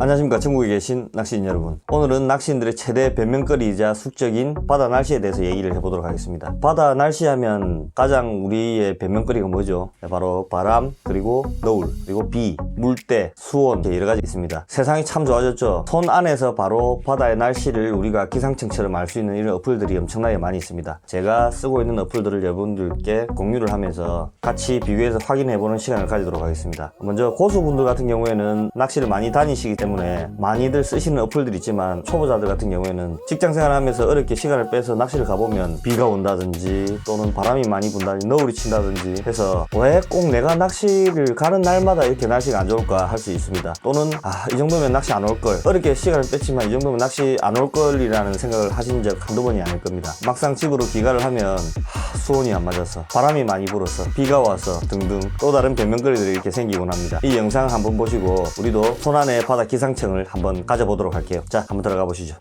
안녕하십니까, 전국에 계신 낚시인 여러분. 오늘은 낚시인들의 최대 변명거리이자 숙적인 바다 날씨에 대해서 얘기를 해보도록 하겠습니다. 바다 날씨 하면 가장 우리의 변명거리가 뭐죠? 바로 바람, 그리고 너울, 그리고 비, 물때, 수온, 여러 가지 있습니다. 세상이 참 좋아졌죠. 손 안에서 바로 바다의 날씨를 우리가 기상청처럼 알 수 있는 이런 어플들이 엄청나게 많이 있습니다. 제가 쓰고 있는 어플들을 여러분들께 공유를 하면서 같이 비교해서 확인해보는 시간을 가지도록 하겠습니다. 먼저 고수분들 같은 경우에는 낚시를 많이 다니시기 때문에 많이들 쓰시는 어플들이 있지만, 초보자들 같은 경우에는 직장생활 하면서 어렵게 시간을 빼서 낚시를 가보면 비가 온다든지 또는 바람이 많이 분다든지 너울이 친다든지 해서 왜 꼭 내가 낚시를 가는 날마다 이렇게 날씨가 안 좋을까 할 수 있습니다. 또는 이 정도면 낚시 안 올걸, 어렵게 시간을 뺐지만 이 정도면 낚시 안 올걸이라는 생각을 하신 적 한두 번이 아닐 겁니다. 막상 집으로 귀가를 하면 수온이 안 맞아서, 바람이 많이 불어서, 비가 와서 등등 또 다른 변명거리들이 이렇게 생기곤 합니다. 이 영상 한번 보시고 우리도 손안의 바다 기상청을 한번 가져보도록 할게요. 자, 한번 들어가 보시죠.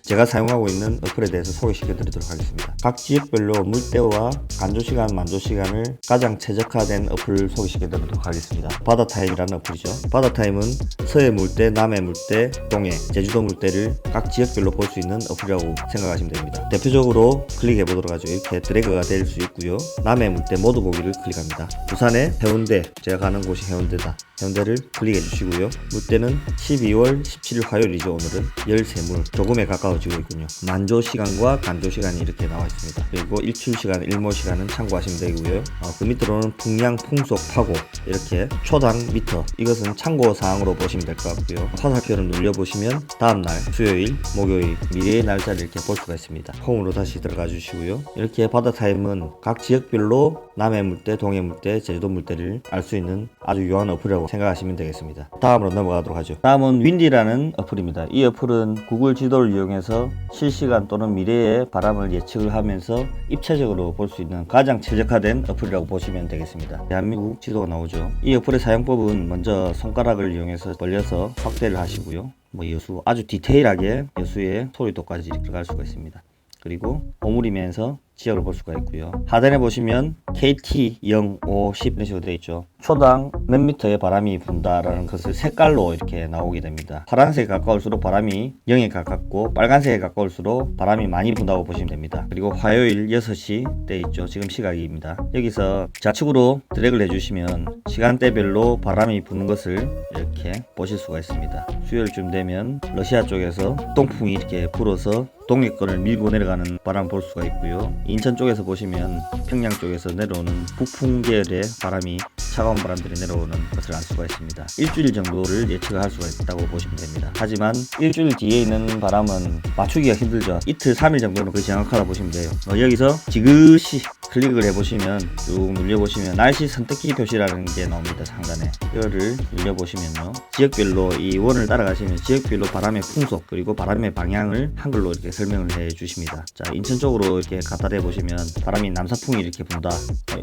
제가 사용하고 있는 어플에 대해서 소개시켜 드리도록 하겠습니다. 각 지역별로 물때와 간조시간, 만조시간을 가장 최적화된 어플을 소개시켜 드리도록 하겠습니다. 바다타임이라는 어플이죠. 바다타임은 서해 물때, 남해 물때, 동해, 제주도 물때를 각 지역별로 볼 수 있는 어플이라고 생각하시면 됩니다. 대표적으로 클릭해 보도록 하죠. 이렇게 드래그가 될 수 있고요. 남해 물때 모두 보기를 클릭합니다. 부산의 해운대, 제가 가는 곳이 해운대다. 해운대를 클릭해 주시고요. 물때는 12월 17일 화요일이죠. 오늘은 13물, 조금에 가까워지고 있군요. 만조시간과 간조시간이 이렇게 나와 있습니다. 그리고 일출시간, 일몰시간은 참고하시면 되고요. 그 밑으로는 풍량, 풍속, 파고 이렇게 초당 미터, 이것은 참고사항으로 보시면 될 것 같고요. 화살표를 눌러보시면 다음날 수요일, 목요일, 미래의 날짜를 이렇게 볼 수가 있습니다. 홈으로 다시 들어가 주시고요. 이렇게 바다타임은 각 지역별로 남해 물때, 동해 물때, 제주도 물때를 알 수 있는 아주 유용한 어플이라고 생각하시면 되겠습니다. 다음으로 넘어가도록 하죠. 다음은 윈디라는 어플입니다. 이 어플은 구글 지도를 이용해서 실시간 또는 미래의 바람을 예측을 하면서 입체적으로 볼 수 있는 가장 최적화된 어플이라고 보시면 되겠습니다. 대한민국 지도가 나오죠. 이 어플의 사용법은 먼저 손가락을 이용해서 벌려서 확대를 하시고요. 여수, 아주 디테일하게 여수의 소리도까지 들어갈 수가 있습니다. 그리고 오므리면서 지역을 볼 수가 있고요. 하단에 보시면 KT 0, 5, 10 이런 식으로 되어 있죠. 초당 몇 미터의 바람이 분다라는 것을 색깔로 이렇게 나오게 됩니다. 파란색에 가까울수록 바람이 0에 가깝고, 빨간색에 가까울수록 바람이 많이 분다고 보시면 됩니다. 그리고 화요일 6시 때 있죠. 지금 시각입니다. 여기서 좌측으로 드래그를 해주시면 시간대별로 바람이 부는 것을 이렇게 보실 수가 있습니다. 수요일쯤 되면 러시아 쪽에서 동풍이 이렇게 불어서 동해권을 밀고 내려가는 바람 볼 수가 있고요. 인천 쪽에서 보시면 평양 쪽에서 내려오는 북풍 계열의 바람이, 차가운 바람들이 내려오는 것을 알 수가 있습니다. 일주일 정도를 예측을 할 수가 있다고 보시면 됩니다. 하지만 일주일 뒤에 있는 바람은 맞추기가 힘들죠. 이틀, 3일 정도는 거의 정확하다 보시면 돼요. 여기서 지그시 클릭을 해보시면, 쭉 눌려보시면 날씨 선택기 표시라는 게 나옵니다. 상단에 이거를 눌려보시면요, 지역별로 이 원을 따라가시면 지역별로 바람의 풍속 그리고 바람의 방향을 한글로 이렇게 설명을 해 주십니다. 자, 인천 쪽으로 이렇게 갖다 대보시면 바람이 남서풍이 이렇게 분다.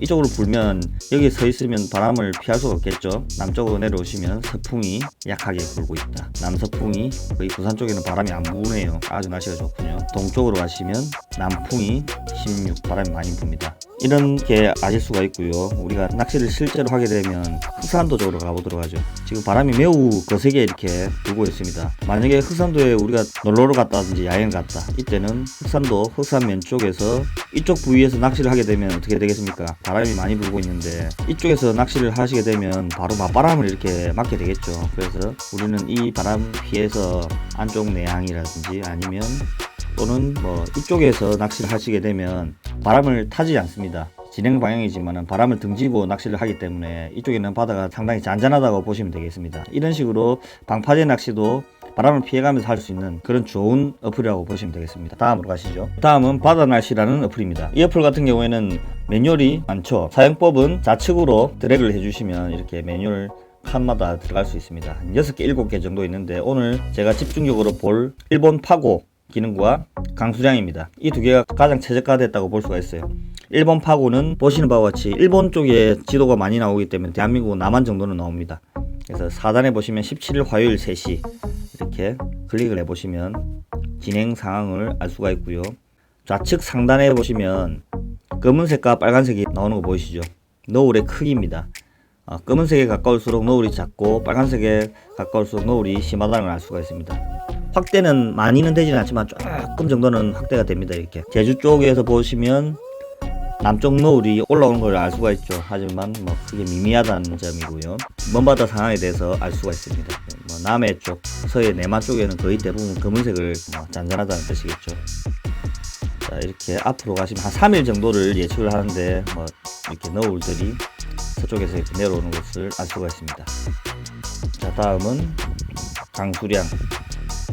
이쪽으로 불면 여기 서 있으면 바람을 피할 수가 없겠죠. 남쪽으로 내려오시면 서풍이 약하게 불고 있다. 남서풍이, 거의 부산 쪽에는 바람이 안 부네요. 아주 날씨가 좋군요. 동쪽으로 가시면 남풍이 16, 바람이 많이 붑니다. 이런 게 아실 수가 있고요. 우리가 낚시를 실제로 하게 되면 흑산도 쪽으로 가보도록 하죠. 지금 바람이 매우 거세게 이렇게 불고 있습니다. 만약에 흑산도에 우리가 놀러를 갔다든지 야행 갔다, 이때는 흑산도, 흑산면 쪽에서 이쪽 부위에서 낚시를 하게 되면 어떻게 되겠습니까? 바람이 많이 불고 있는데 이쪽에서 낚시를 하시게 되면 바로 맞바람을 이렇게 맞게 되겠죠. 그래서 우리는 이 바람 피해서 안쪽 내항이라든지 아니면 또는 이쪽에서 낚시를 하시게 되면 바람을 타지 않습니다. 진행 방향이지만 바람을 등지고 낚시를 하기 때문에 이쪽에는 바다가 상당히 잔잔하다고 보시면 되겠습니다. 이런 식으로 방파제 낚시도 바람을 피해가면서 할 수 있는 그런 좋은 어플이라고 보시면 되겠습니다. 다음으로 가시죠. 다음은 바다날씨라는 어플입니다. 이 어플 같은 경우에는 매뉴얼이 많죠. 사용법은 좌측으로 드래그를 해주시면 이렇게 매뉴얼 칸마다 들어갈 수 있습니다. 한 6개, 7개 정도 있는데, 오늘 제가 집중적으로 볼 일본 파고 기능과 강수량입니다. 이 두 개가 가장 최적화됐다고 볼 수가 있어요. 일본 파고는 보시는 바와 같이 일본 쪽에 지도가 많이 나오기 때문에 대한민국 남한 정도는 나옵니다. 그래서 사단에 보시면 17일 화요일 3시 이렇게 클릭을 해보시면 진행 상황을 알 수가 있고요. 좌측 상단에 보시면 검은색과 빨간색이 나오는 거 보이시죠? 노을의 크기입니다. 검은색에 가까울수록 노을이 작고 빨간색에 가까울수록 노을이 심하다는 걸 알 수가 있습니다. 확대는 많이는 되지는 않지만 조금 정도는 확대가 됩니다. 이렇게 제주 쪽에서 보시면 남쪽 노을이 올라오는 걸 알 수가 있죠. 하지만 뭐 크게 미미하다는 점이고요. 먼바다 상황에 대해서 알 수가 있습니다. 뭐 남해 쪽, 서해 내만 쪽에는 거의 대부분 검은색을 잔잔하다는 뜻이겠죠. 자, 이렇게 앞으로 가시면 한 3일 정도를 예측을 하는데 뭐 이렇게 노을들이 서쪽에서 이렇게 내려오는 것을 알 수가 있습니다. 자, 다음은 강수량.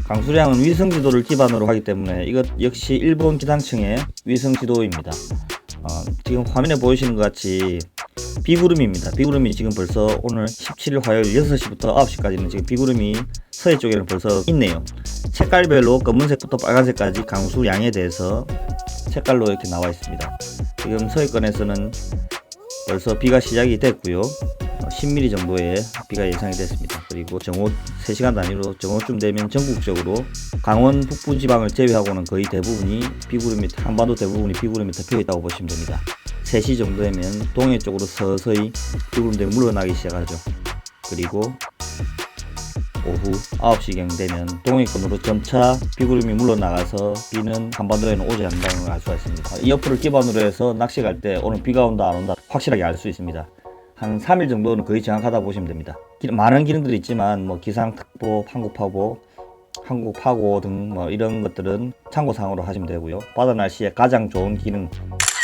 강수량은 위성 지도를 기반으로 하기 때문에 이것 역시 일본 기상청의 위성 지도입니다. 지금 화면에 보이시는 것 같이 비구름입니다. 비구름이 지금 벌써 오늘 17일 화요일 6시부터 9시까지는 지금 비구름이 서해 쪽에는 벌써 있네요. 색깔별로 검은색부터 빨간색까지 강수량에 대해서 색깔로 이렇게 나와 있습니다. 지금 서해권에서는 벌써 비가 시작이 됐고요. 10mm 정도의 비가 예상이 됐습니다. 그리고 정오 3시간 단위로 정오쯤 되면 전국적으로 강원 북부 지방을 제외하고는 거의 대부분이 비구름이, 한반도 대부분이 비구름이 덮여 있다고 보시면 됩니다. 3시 정도 되면 동해 쪽으로 서서히 비구름들이 물러나기 시작하죠. 그리고 오후 9시경 되면 동해권으로 점차 비구름이 물러나가서 비는 한반도에는 오지 않는다는 걸 알 수가 있습니다. 이 어플을 기반으로 해서 낚시 갈 때 오늘 비가 온다 안 온다 확실하게 알 수 있습니다. 한 3일 정도는 거의 정확하다 보시면 됩니다. 많은 기능들이 있지만 뭐 기상특보, 한국파고 등 뭐 이런 것들은 참고사항으로 하시면 되고요. 바다 날씨에 가장 좋은 기능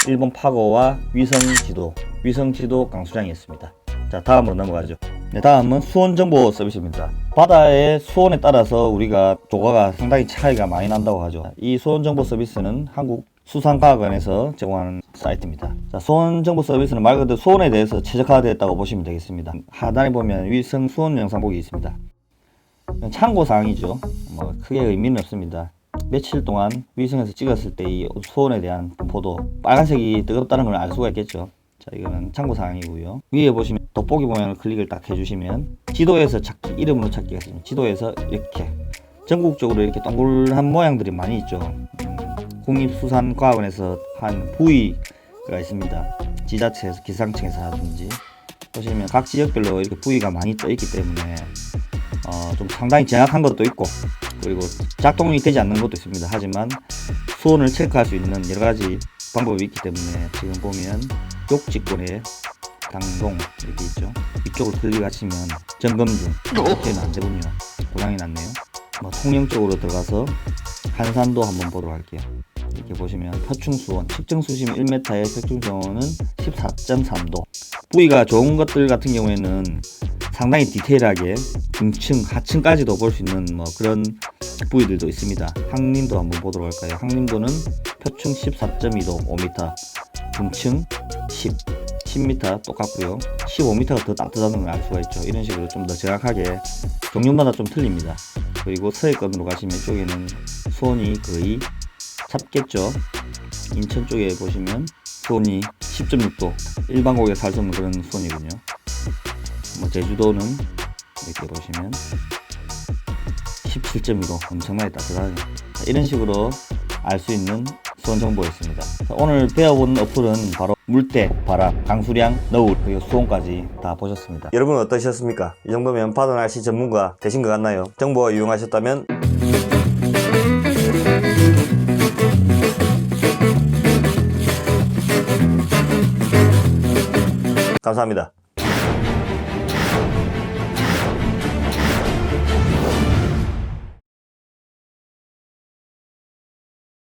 일본 파고와 위성지도 강수량이 있습니다. 자, 다음으로 넘어가죠. 네, 다음은 수온정보 서비스입니다. 바다의 수온에 따라서 우리가 조과가 상당히 차이가 많이 난다고 하죠. 이 수온정보 서비스는 한국수산과학원에서 제공하는 사이트입니다. 자, 수온정보 서비스는 말 그대로 수온에 대해서 최적화되었다고 보시면 되겠습니다. 하단에 보면 위성 수온 영상 보기 있습니다. 참고사항이죠. 뭐 크게 의미는 없습니다. 며칠 동안 위성에서 찍었을 때 이 수온에 대한 보도, 빨간색이 뜨겁다는 걸 알 수가 있겠죠. 자, 이거는 참고사항이고요. 위에 보시면 돋보기 모양을 클릭을 딱 해주시면 지도에서 찾기, 이름으로 찾기가 있습니다. 지도에서 이렇게 전국적으로 이렇게 동글한 모양들이 많이 있죠. 국립수산과학원에서 한 부위가 있습니다. 지자체에서, 기상청에서 하든지 보시면 각 지역별로 이렇게 부위가 많이 떠 있기 때문에 좀 상당히 정확한 것도 있고, 그리고 작동이 되지 않는 것도 있습니다. 하지만 수온을 체크할 수 있는 여러 가지 방법이 있기 때문에 지금 보면 욕지권에 강동 이렇게 있죠. 이쪽을 클릭하시면 점검 중 이렇게는 안 되군요. 고장이 났네요. 뭐 통영쪽으로 들어가서 한산도 한번 보도록 할게요. 이렇게 보시면 표충수온 측정 수심 1m의 표충수온은 14.3도. 부위가 좋은 것들 같은 경우에는 상당히 디테일하게 중층, 하층까지도 볼 수 있는 뭐 그런 부위들도 있습니다. 항림도 한번 보도록 할까요? 항림도는 표층 14.2도 5m, 중층 10m 똑같고요. 15m가 더 따뜻하다는 걸 알 수가 있죠. 이런 식으로 좀 더 정확하게 종류마다 좀 틀립니다. 그리고 서해권으로 가시면 이쪽에는 수온이 거의 잡겠죠. 인천 쪽에 보시면 수온이 10.6도, 일반 고기가 살 수 없는 그런 수온이군요. 뭐 제주도는 이렇게 보시면 17.2도, 엄청나게 따뜻하죠. 이런 식으로 알 수 있는 수온 정보였습니다. 오늘 배워본 어플은 바로 물때, 바람, 강수량, 노을, 그리고 수온까지 다 보셨습니다. 여러분 어떠셨습니까? 이 정도면 바다 날씨 전문가 되신 것 같나요? 정보 이용하셨다면 감사합니다.